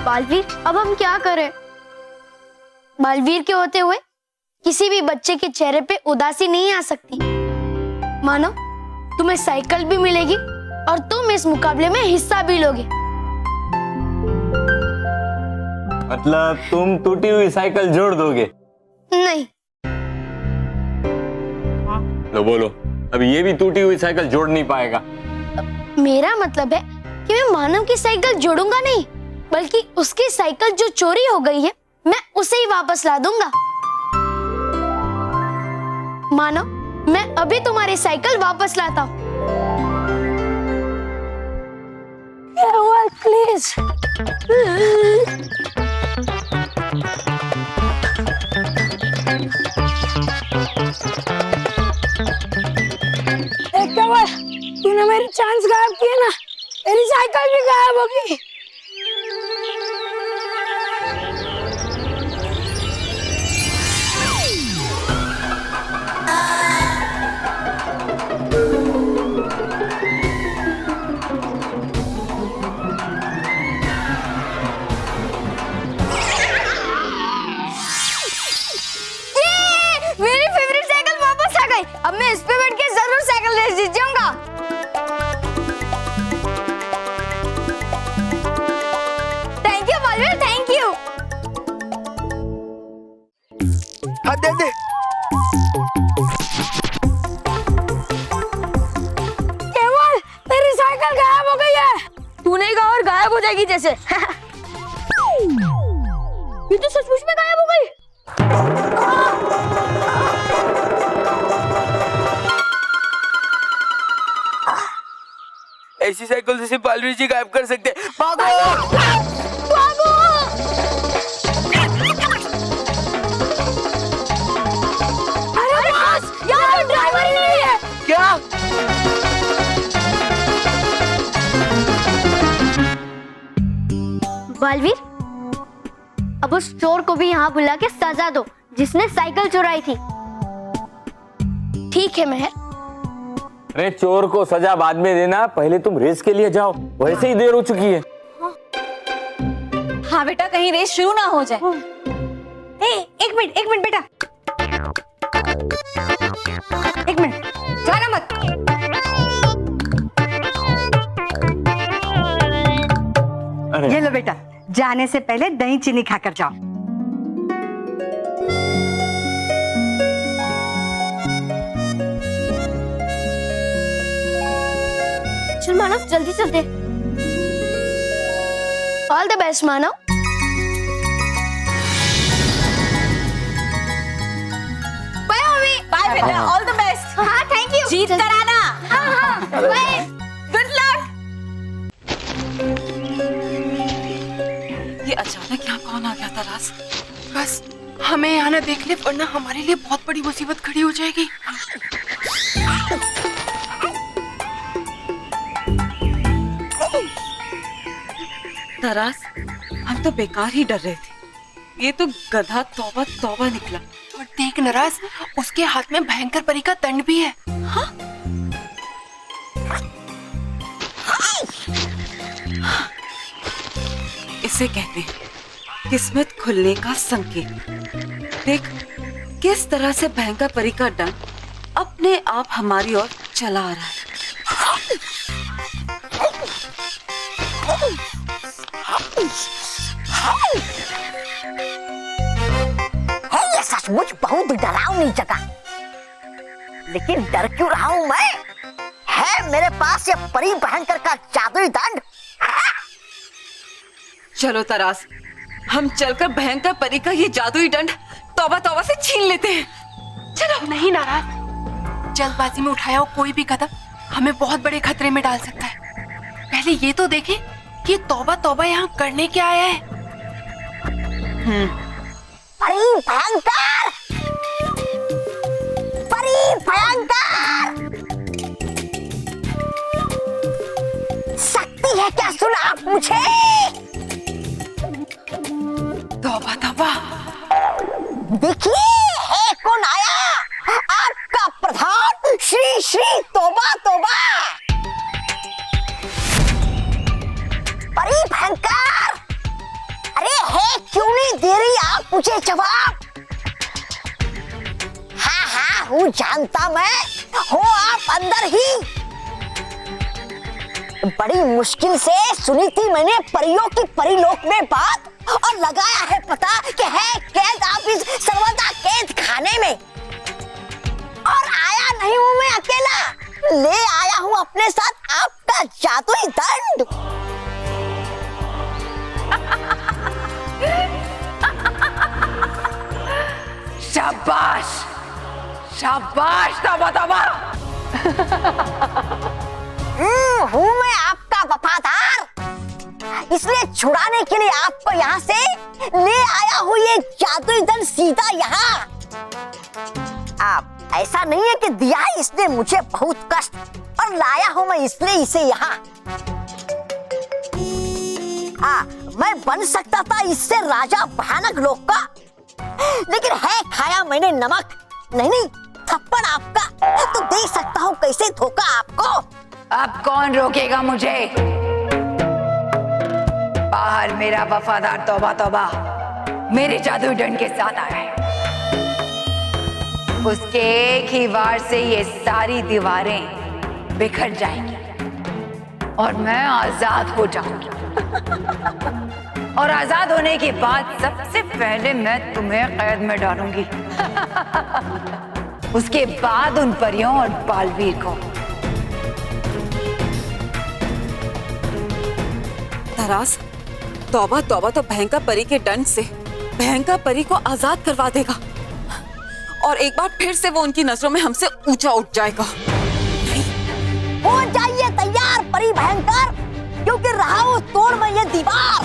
बालवीर, अब हम क्या करें? बालवीर के होते हुए किसी भी बच्चे के चेहरे पे उदासी नहीं आ सकती। मानो तुम्हें साइकिल भी मिलेगी और तुम इस मुकाबले में हिस्सा भी लोगे। मतलब तुम टूटी हुई साइकिल जोड़ दोगे? नहीं। लो बोलो, अब ये भी टूटी हुई साइकिल जोड़ नहीं पाएगा। मेरा मतलब है कि मैं मानव की साइकिल जोड़ूंगा नहीं, बल्कि उसकी साइकिल जो चोरी हो गई है मैं उसे ही वापस ला दूंगा। मानो मैं अभी तुम्हारी साइकिल वापस लाता हूँ। प्लीज केवल तूने मेरी चांस गायब किए ना, मेरी साइकिल भी गायब होगी। मेरी फेवरेट साइकिल वापस आ गई। अब मैं इस पे बैठ के जरूर साइकिल रेस जीत जाऊंगा। Thank you Baalveer, thank you. हाँ दे दे। केवल तेरी साइकिल गायब हो गई है। तूने कहा और गायब हो जाएगी जैसे। ये तो सचमुच में गायब हो गई। ऐसी साइकिल से सिर्फ बालवीर जी गायब कर सकते। भागो! भागो! अरे बॉस, यहाँ तो ड्राइवर ही नहीं है। क्या? बालवीर, अब उस चोर को भी यहाँ बुला के सजा दो जिसने साइकिल चुराई थी। ठीक है महर। अरे चोर को सजा बाद में देना, पहले तुम रेस के लिए जाओ, वैसे ही देर हो चुकी है। हाँ बेटा, कहीं रेस शुरू ना हो जाए। एक मिनट बेटा, एक मिनट, जाना मत। ये लो बेटा, जाने से पहले दही चीनी खाकर जाओ। चल मानव, जल्दी चलते। All the best Manav. Bye mummy. Bye बेटा, ऑल द बेस्ट। हाँ थैंक यू। जीत कर आना। हाँ बाय। Good luck. ये अचानक यहाँ कौन आ गया था राज? बस हमें यहाँ ना देख ले, वरना हमारे लिए बहुत बड़ी मुसीबत खड़ी हो जाएगी। तरास, हम तो बेकार ही डर रहे थे। ये तो गधा तौबा तौबा निकला। और देख नराज, उसके हाथ में भयंकर परी का दंड भी है। हाँ? इसे कहते हैं किस्मत खुलने का संकेत। देख किस तरह से भयंकर परी का दंड अपने आप हमारी ओर चला आ रहा है। है ये सचमुच बहुत डरावनी जगह, लेकिन डर क्यों रहा हूँ मैं? है मेरे पास ये परी भयंकर का जादुई दंड। चलो तरास, हम चलकर भयंकर परी का ये जादुई दंड तौबा तौबा से छीन लेते हैं। चलो। नहीं नाराज, जल्दबाजी में उठाया हो कोई भी कदम हमें बहुत बड़े खतरे में डाल सकता है। पहले ये तो देखें कि तौबा तौबा यहाँ करने क्या आया है। परी भयंकर, परी भयंकर, शक्ति है क्या? सुना आप मुझे? तौबा तौबा। देखिए है कौन आया, आपका प्रधान श्री श्री तौबा तौबा। परी भयंकर, अरे है क्यों नहीं दे रही आप मुझे जवाब? हाँ हाँ हूँ जानता मैं, हो आप अंदर ही। बड़ी मुश्किल से सुनी थी मैंने परियों की परिलोक में बात, और लगाया है पता कि है कैद आप इस सर्वदा कैद खाने में। और आया नहीं हूँ मैं अकेला, ले आया हूँ अपने साथ आपका जादुई दंड। शाबाश, शाबाश तौबा तौबा। हूँ मैं आपका वफादार, इसलिए छुड़ाने के लिए आपको यहाँ से ले आया हूँ ये जादुई दंड सीधा यहाँ। आप ऐसा नहीं है कि दिया है इसने मुझे बहुत कष्ट, और लाया हूँ मैं इसलिए इसे यहाँ। हाँ मैं बन सकता था इससे राजा भयानक लोक का, लेकिन है खाया मैंने नमक, नहीं थप्पड़ आपका, तो देख सकता हूँ कैसे धोखा आपको। अब कौन रोकेगा मुझे? बाहर मेरा वफादार तौबा तौबा मेरे जादुई दंड के साथ आया है। उसके एक ही वार से ये सारी दीवारें बिखर जाएंगी और मैं आजाद हो जाऊंगी। और आजाद होने के बाद सबसे पहले मैं तुम्हें कैद में डालूंगी। उसके बाद उन परियों और बालवीर को। तरास, तौबा तौबा तो भयंकर परी के दंड से भयंकर परी को आजाद करवा देगा, और एक बार फिर से वो उनकी नजरों में हमसे ऊंचा उठ जाएगा। हो जाइए तैयार परी भयंकर, क्योंकि रहा हूँ तोड़ में ये दीवार।